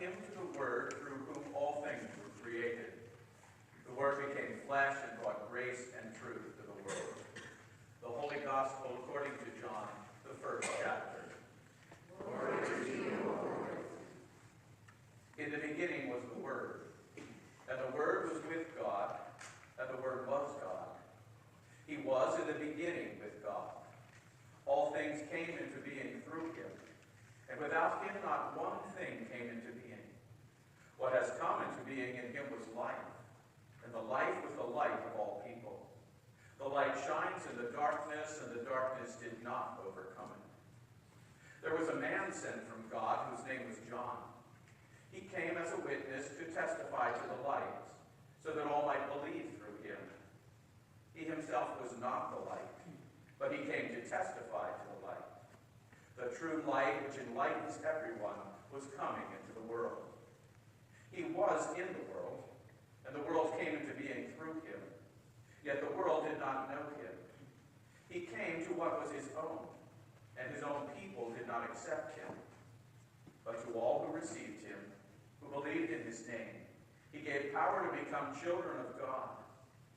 him to the Word through whom all things were created. The Word became flesh and brought grace and truth to the world. The Holy Gospel according to John, the first chapter. Glory to you, Lord. In the beginning was the Word, and the Word was with God, and the Word was God. He was in the beginning with God. All things came into being through him, and without him not one thing came into being. What has come into being in him was life, and the life was the light of all people. The light shines in the darkness, and the darkness did not overcome it. There was a man sent from God whose name was John. He came as a witness to testify to the light, so that all might believe through him. He himself was not the light, but he came to testify to the light. The true light which enlightens everyone was coming into the world. He was in the world, and the world came into being through him, yet the world did not know him. He came to what was his own, and his own people did not accept him. But to all who received him, who believed in his name, he gave power to become children of God,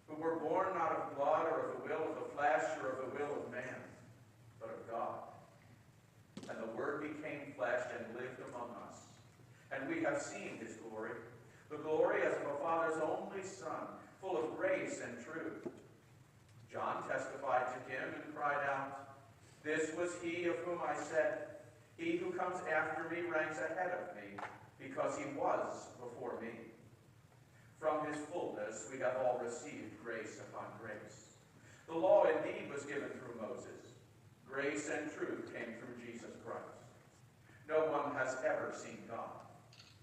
who were born not of blood or of the will of the flesh or of the will of man, but of God. And the Word became flesh and lived among us. And we have seen his glory, the glory as of a Father's only Son, full of grace and truth. John testified to him and cried out, "This was he of whom I said, 'He who comes after me ranks ahead of me, because he was before me.' From his fullness we have all received grace upon grace. The law indeed was given through Moses. Grace and truth came through Jesus Christ. No one has ever seen God.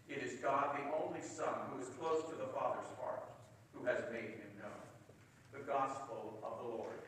It is God, the only Son, who is close to the Father's heart, who has made him known." The Gospel of the Lord.